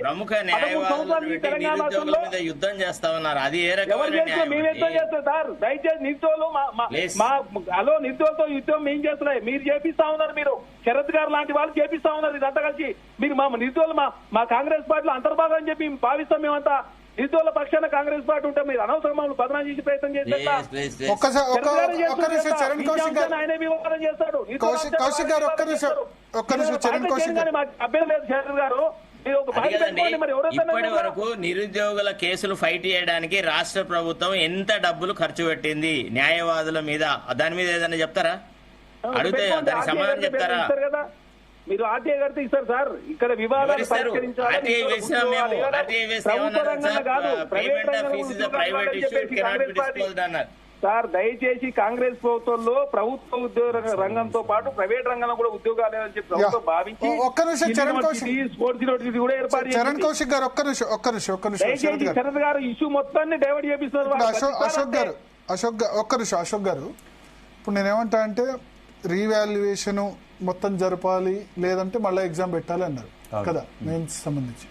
ప్రముఖ న్యాయవాదుల మీద యుద్ధం చేస్తా ఉన్నారు. అది ఏ రకమైన మేము యుద్ధం చేస్తాం సార్. దయచేసి నిరుద్యోగులు హలో నిరుద్యోగులతో యుద్ధం మేము చేస్తున్నాయి, మీరు చేపిస్తా ఉన్నారు. మీరు శరత్ గారు లాంటి వాళ్ళు చేపిస్తా ఉన్నారు. ఇదంతా కలిసి మీరు మా నిరుద్యోగులు మా కాంగ్రెస్ పార్టీలో అంతర్భాగం అని చెప్పి భావిస్తాం. మేమంతా నిరుద్యోగుల పక్షాన కాంగ్రెస్ పార్టీ ఉంటే మీరు అనవసరం మమ్మల్ని బదనాం చేసి ప్రయత్నం చేస్తారు. ఆయనే వివాదం చేస్తాడు. అభ్యర్థి లేదు శరత్ గారు. ఇప్పటి వరకు నిరుద్యోగుల కేసులు ఫైట్ చేయడానికి రాష్ట్ర ప్రభుత్వం ఎంత డబ్బులు ఖర్చు పెట్టింది న్యాయవాదుల మీద? దాని మీద ఏదైనా చెప్తారా? అడిగితే దానికి సమాధానం చెప్తారా? మీరు ఆర్టీఐ కడితే ఇస్తారు సార్. ఇక్కడ వివాదాలు సార్ దయచేసి కాంగ్రెస్ ప్రభుత్వంలో ప్రభుత్వ ఉద్యోగ రంగంతో పాటు ప్రైవేట్ రంగంలో కూడా ఉద్యోగాలు లేవని చెప్పి ప్రభుత్వం భావించి కూడా ఏర్పాటు దయచేసి శరత్ గారు ఇష్యూ మొత్తాన్ని డైవర్ట్ చేపిస్తున్నారు. అశోక్ గారు ఇప్పుడు నేనేమంటా అంటే రీవాల్యుయేషన్ మొత్తం జరపాలి, లేదంటే మళ్ళీ ఎగ్జామ్ పెట్టాలి అన్నారు కదా మెయిన్స్ సంబంధించి.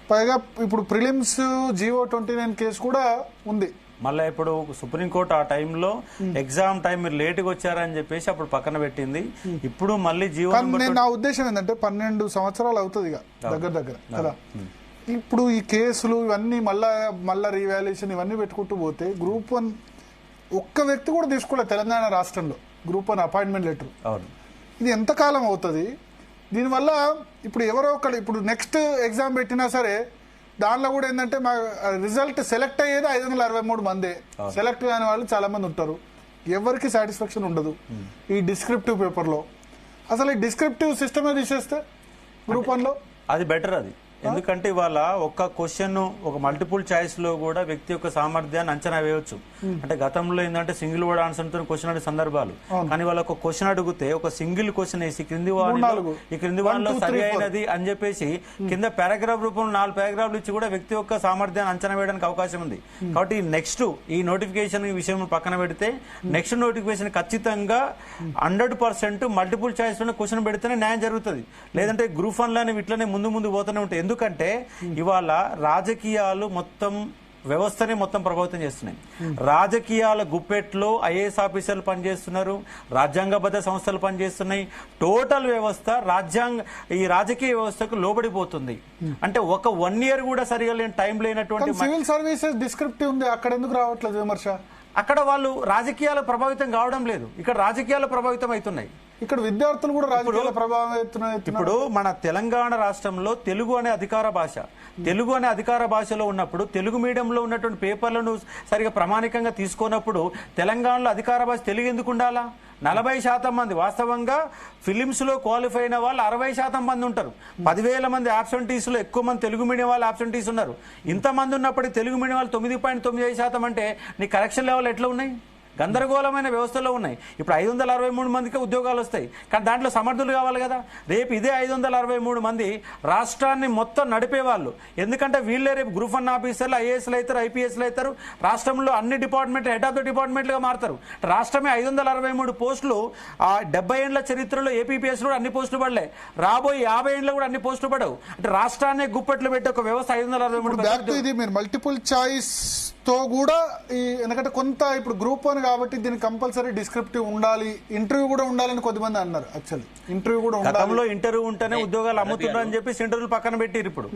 పైగా ఇప్పుడు ప్రిలిమ్స్ GO29 కేసు కూడా ఉంది. మళ్ళీ ఇప్పుడు సుప్రీంకోర్టు ఆ టైంలో ఎగ్జామ్ టైం మీరు లేట్గా వచ్చారని చెప్పేసి అప్పుడు పక్కన పెట్టింది. ఇప్పుడు మళ్ళీ నా ఉద్దేశం ఏంటంటే 12 సంవత్సరాలు అవుతుంది దగ్గర కదా. ఇప్పుడు ఈ కేసులు ఇవన్నీ మళ్ళా రీవాల్యుయేషన్ ఇవన్నీ పెట్టుకుంటూ పోతే Group 1 ఒక్క వ్యక్తి కూడా తీసుకోలేదు తెలంగాణ రాష్ట్రంలో Group 1 అపాయింట్మెంట్ లెటర్. ఇది ఎంతకాలం అవుతుంది? దీనివల్ల ఇప్పుడు ఎవరో ఒకళ్ళు ఇప్పుడు నెక్స్ట్ ఎగ్జామ్ పెట్టినా సరే దానిలో కూడా ఏంటంటే మా రిజల్ట్ సెలెక్ట్ అయ్యేది 563 మందే. సెలెక్ట్ కాని వాళ్ళు చాలా మంది ఉంటారు. ఎవరికి సాటిస్ఫాక్షన్ ఉండదు ఈ డిస్క్రిప్టివ్ పేపర్లో. అసలు ఈ డిస్క్రిప్టివ్ సిస్టమే తీసేస్తే Group 1లో అది బెటర్. అది ఎందుకంటే ఇవాళ ఒక్క క్వశ్చన్ ఒక మల్టిపుల్ చాయిస్ లో కూడా వ్యక్తి యొక్క సామర్థ్యాన్ని అంచనా వేయవచ్చు. అంటే గతంలో ఏంటంటే సింగిల్ వర్డ్ ఆన్సర్ తో క్వశ్చన్ అడిగే సందర్భాలు, కానీ వాళ్ళ ఒక క్వశ్చన్ అడిగితే ఒక సింగిల్ క్వశ్చన్ వేసి క్రింది వాటిలో సరి అయినది అని చెప్పేసి కింద పారాగ్రాఫ్ రూపంలో 4 పారాగ్రాఫ్లు ఇచ్చి కూడా వ్యక్తి యొక్క సామర్థ్యాన్ని అంచనా వేయడానికి అవకాశం ఉంది. కాబట్టి నెక్స్ట్ ఈ నోటిఫికేషన్ విషయం పక్కన పెడితే నెక్స్ట్ నోటిఫికేషన్ ఖచ్చితంగా 100% మల్టిపుల్ చాయిస్ లో క్వశ్చన్ పెడితేనే న్యాయం జరుగుతుంది. లేదంటే Group 1 లోనే ఇట్లనే ముందు పోతూనే ఉంటాయి. ఎందుకంటే ఇవాళ రాజకీయాలు మొత్తం వ్యవస్థని మొత్తం ప్రభావితం చేస్తున్నాయి. రాజకీయాల గుప్పెట్లో IAS ఆఫీసర్లు పనిచేస్తున్నారు, రాజ్యాంగబద్ధ సంస్థలు పనిచేస్తున్నాయి. టోటల్ వ్యవస్థ ఈ రాజకీయ వ్యవస్థకు లోబడిపోతుంది. అంటే ఒక 1 year కూడా సరిగా లేని టైం లేనటువంటి సివిల్ సర్వీసెస్ డిస్క్రిప్టివ్ ఉంది, అక్కడ ఎందుకు రావట్లేదు విమర్శ? అక్కడ వాళ్ళు రాజకీయాలు ప్రభావితం కావడం లేదు, ఇక్కడ రాజకీయాలు ప్రభావితం అవుతున్నాయి. ఇక్కడ విద్యార్థులు కూడా రాజకీయాల ప్రభావితం. ఇప్పుడు మన తెలంగాణ రాష్ట్రంలో తెలుగు అనే అధికార భాషలో ఉన్నప్పుడు తెలుగు మీడియంలో ఉన్నటువంటి పేపర్లను సరిగా ప్రామాణికంగా తీసుకున్నప్పుడు తెలంగాణలో అధికార భాష తెలుగు ఎందుకు ఉండాలా? 40% మంది వాస్తవంగా ఫిలిమ్స్ లో క్వాలిఫై అయిన వాళ్ళు 60% మంది ఉంటారు. 10,000 మంది ఆబ్సెంటీస్ లో ఎక్కువ మంది తెలుగు మీడియం వాళ్ళు ఆబ్సెంటీస్ ఉన్నారు. ఇంతమంది ఉన్నప్పటికీ తెలుగు మీడియం వాళ్ళు 9.95% అంటే నీ కరెక్షన్ లెవెల్ ఎట్లా ఉన్నాయి? గందరగోళమైన వ్యవస్థలో ఉన్నాయి. ఇప్పుడు 563 మందికి ఉద్యోగాలు వస్తాయి, కానీ దాంట్లో సమర్థులు కావాలి కదా. రేపు ఇదే 563 మంది రాష్ట్రాన్ని మొత్తం నడిపేవాళ్ళు. ఎందుకంటే వీళ్ళే రేపు Group 1 ఆఫీసర్లు IASలు అవుతారు, IPSలు అవుతారు. రాష్ట్రంలో అన్ని డిపార్ట్మెంట్ హెడ్ ఆఫ్ ద డిపార్ట్మెంట్లుగా మారుతారు. రాష్ట్రమే 563 పోస్టులు 70 ఏళ్ల చరిత్రలో APPS లో అన్ని పోస్టులు పడలే, రాబోయే 50 ఏళ్ళు కూడా అన్ని పోస్టులు పడవు. అంటే రాష్ట్రాన్ని గుప్పెట్లు పెట్టే ఒక వ్యవస్థ 563. మల్టిపుల్ చాయిస్ తో కూడా ఎందుకంటే కొంత ఇప్పుడు Group 1 కాబట్టి దీనికి కంపల్సరీ డిస్క్రిప్టివ్ ఉండాలి, ఇంటర్వ్యూ కూడా ఉండాలని కొద్దిమంది అన్నారు. యాక్చువల్లీ ఇంటర్వ్యూ కూడా గతంలో ఇంటర్వ్యూ ఉంటేనే ఉద్యోగాలు అమ్ముతున్నారు అని చెప్పి ఇంటర్వ్యూలు పక్కన పెట్టారు. ఇప్పుడు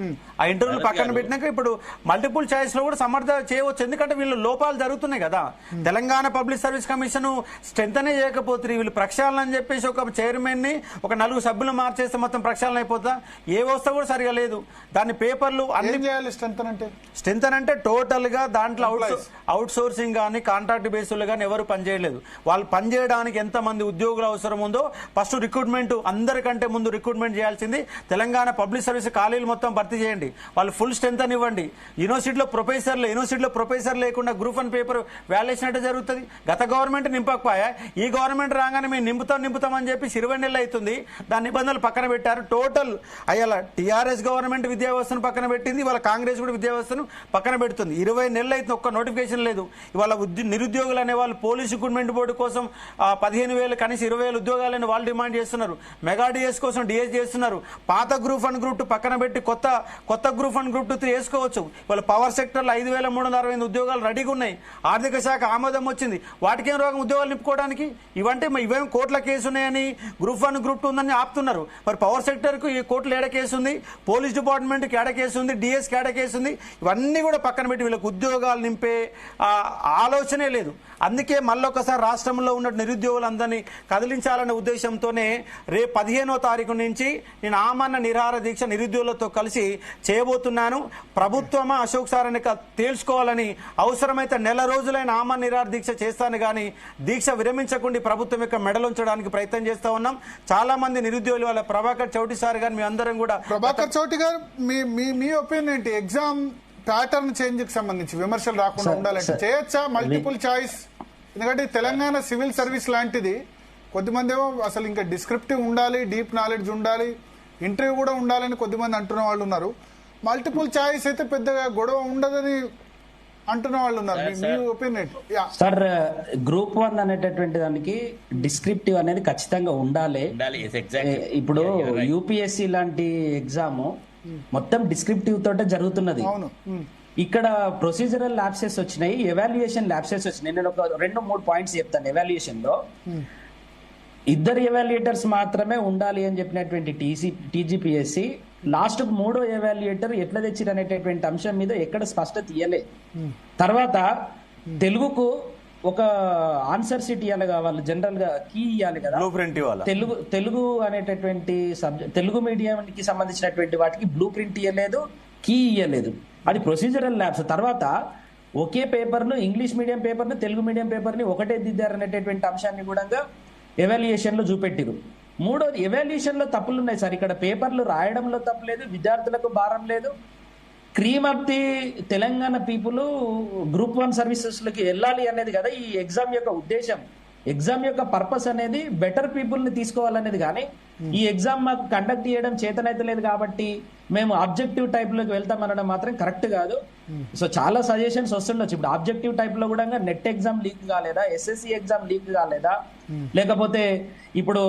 ఆ ఇంటర్వ్యూలు పక్కన పెట్టినాక ఇప్పుడు మల్టిపుల్ చాయిస్ లో కూడా సమర్థ చేయవచ్చు. ఎందుకంటే వీళ్ళు లోపాలు జరుగుతున్నాయి కదా. Telangana public service commission strength అనే చేయకపోతే వీళ్ళు ప్రక్షాళన అని చెప్పేసి ఒక చైర్మన్ ని ఒక 4 సభ్యులు మార్చేస్తే మొత్తం ప్రక్షాళన అయిపోతా. ఏ వ్యవస్థ కూడా సరిగా లేదు. దాని పేపర్లు అన్ని చేయాలి. స్ట్రెంత్ అంటే టోటల్ గా దాంట్లో అవుట్ సోర్సింగ్ కానీ కాంట్రాక్ట్ బేస్లో కానీ ఎవరు పనిచేయలేదు. వాళ్ళు పనిచేయడానికి ఎంతమంది ఉద్యోగులు అవసరం ఉందో ఫస్ట్ రిక్రూట్మెంట్, అందరికంటే ముందు రిక్రూట్మెంట్ చేయాల్సింది తెలంగాణ పబ్లిక్ సర్వీస్ ఖాళీలు మొత్తం భర్తీ చేయండి. వాళ్ళు ఫుల్ స్ట్రెంత్ అని ఇవ్వండి. యూనివర్సిటీలో ప్రొఫెసర్ లేకుండా Group 1 పేపర్ వాల్యుయేషన్ అంటే జరుగుతుంది. గత గవర్నమెంట్ నింపకపోయా, ఈ గవర్నమెంట్ రాగానే మేము నింపుతాం అని చెప్పి 20 నెలలు అవుతుంది. దాని నిబంధనలు పక్కన పెట్టారు. టోటల్ అయ్యాల TRS గవర్నమెంట్ విద్యా వ్యవస్థను పక్కన పెట్టింది, వాళ్ళ కాంగ్రెస్ కూడా విద్యా వ్యవస్థను పక్కన పెడుతుంది. 20 నెలలు అవుతుంది, ఒక్క నోటిఫికేషన్ లేదు. ఇవాళ నిరుద్యోగులు అనే వాళ్ళు పోలీస్ రిక్రూట్మెంట్ బోర్డు కోసం 15,000 కనీసం 20,000 ఉద్యోగాలని వాళ్ళు డిమాండ్ చేస్తున్నారు. మెగా డిఎస్ కోసం డిఎస్ చేస్తున్నారు. పాత గ్రూప్ 1 గ్రూప్ 2 పక్కన పెట్టి కొత్త గ్రూప్ 1 గ్రూప్ 2 3 వేసుకోవచ్చు. వాళ్ళ పవర్ సెక్టర్లో 5,368 ఉద్యోగాలు రెడీగా ఉన్నాయి. ఆర్థిక శాఖ ఆమోదం వచ్చింది. వాటికేం రోగం ఉద్యోగాలు నింపుకోవడానికి? ఇవేం కోట్ల కేసు ఉన్నాయని గ్రూప్ 1 గ్రూప్ 2 ఉందని ఆపుతున్నారు. మరి పవర్ సెక్టర్కు ఈ కోర్టులో ఏడ కేసు ఉంది, పోలీస్ డిపార్ట్మెంట్కి ఏడ కేసు ఉంది, డిఎస్కి ఏడ కేసు ఉంది? ఇవన్నీ కూడా పక్కన పెట్టి వీళ్ళకి ఉద్యోగాలు నింపే ఆలోచనే లేదు. అందుకే మళ్ళొకసారి రాష్ట్రంలో ఉన్న నిరుద్యోగులందరినీ కదిలించాలనే ఉద్దేశంతోనే రేపు 15వ తారీఖు నుంచి నేను ఆమరణ నిరాహార దీక్ష నిరుద్యోగులతో కలిసి చేయబోతున్నాను. ప్రభుత్వమా అశోక్ సార్ అని తేల్చుకోవాలని, అవసరమైతే నెల రోజులైన ఆమరణ నిరాహార దీక్ష చేస్తాను కానీ దీక్ష విరమించకుండా ప్రభుత్వం యొక్క మెడలుంచడానికి ప్రయత్నం చేస్తా ఉన్నాం. చాలా మంది నిరుద్యోగులు వాళ్ళ ప్రభాకర్ చౌటి సార్ గారు మీ అందరం కూడా. ప్రభాకర్ చౌటి గారు మీ ఒపీనియన్ ఏంటి? ఎగ్జామ్ ప్యాటర్న్ చేంజ్ కి సంబంధించి విమర్శలు రాకుండా ఉండాలంటే చేయొచ్చా మల్టిపుల్ చాయిస్? ఎందుకంటే తెలంగాణ సివిల్ సర్వీస్ లాంటిది కొద్దిమంది ఏమో అసలు ఇంకా డిస్క్రిప్టివ్ ఉండాలి, డీప్ నాలెడ్జ్ ఉండాలి, ఇంటర్వ్యూ కూడా ఉండాలని కొద్దిమంది అంటున్న వాళ్ళు ఉన్నారు. మల్టిపుల్ చాయిస్ అయితే పెద్దగా గొడవ ఉండదని అంటున్న వాళ్ళు ఉన్నారు. మీ ఒపీనియన్? సార్, గ్రూప్ 1 అనేటటువంటి దానికి డిస్క్రిప్టివ్ అనేది ఖచ్చితంగా ఉండాలి. ఇప్పుడు యూపీఎస్సీ లాంటి ఎగ్జామ్ మొత్తం డిస్క్రిప్టివ్ తోటే జరుగుతున్నది. ఇక్కడ ప్రొసీజరల్ ల్యాప్సెస్ వచ్చినాయి, ఎవాల్యుయేషన్ ల్యాప్సెస్ వచ్చినాయి. నేను ఒక 2-3 పాయింట్స్ చెప్తాను. ఎవాల్యుయేషన్ లో 2 ఎవాల్యుయేటర్స్ మాత్రమే ఉండాలి అని చెప్పినటువంటి టీజీపీఎస్సీ లాస్ట్ 3వ ఎవాల్యుయేటర్ ఎట్లా తెచ్చిరు అనేటటువంటి అంశం మీద ఎక్కడ స్పష్టత ఇయ్యలే. తర్వాత తెలుగుకు ఒక ఆన్సర్ షీట్ ఇవ్వాలి కదా, వాళ్ళు జనరల్ గా కీ ఇవ్వాలి కదా, తెలుగు అనేటటువంటి సబ్జెక్ట్, తెలుగు మీడియం కి సంబంధించినటువంటి వాటికి బ్లూ ప్రింట్ ఇవ్వలేదు, కీ ఇవ్వలేదు. అది ప్రొసీజరల్ ల్యాబ్స్. తర్వాత ఒకే పేపర్ను, ఇంగ్లీష్ మీడియం పేపర్ను, తెలుగు మీడియం పేపర్ని ఒకటే దిద్దారు అనేటటువంటి అంశాన్ని కూడా ఎవాల్యుయేషన్ లో చూపెట్టిరు. 3వది, ఎవాల్యుయేషన్ లో తప్పులు ఉన్నాయి సార్. ఇక్కడ పేపర్లు రాయడంలో తప్పు లేదు, విద్యార్థులకు భారం లేదు. Cream of the Telangana people group 1 services లకి వెళ్ళాలి అనేది కదా ఈ ఎగ్జామ్ యొక్క ఉద్దేశం. ఎగ్జామ్ యొక్క పర్పస్ అనేది బెటర్ పీపుల్ ని తీసుకోవాలనేది. కానీ ఈ ఎగ్జామ్ మాకు కండక్ట్ చేయడం చేతనైతే లేదు కాబట్టి మేము ఆబ్జెక్టివ్ టైప్ లోకి వెళ్తామనడం మాత్రం కరెక్ట్ కాదు. సో చాలా సజెషన్స్ వస్తుండొచ్చు. ఇప్పుడు ఆబ్జెక్టివ్ టైప్ లో కూడా నెట్ ఎగ్జామ్ లీక్ కాలేదా, ఎస్ఎస్సి ఎగ్జామ్ లీక్ కాలేదా, లేకపోతే ఇప్పుడు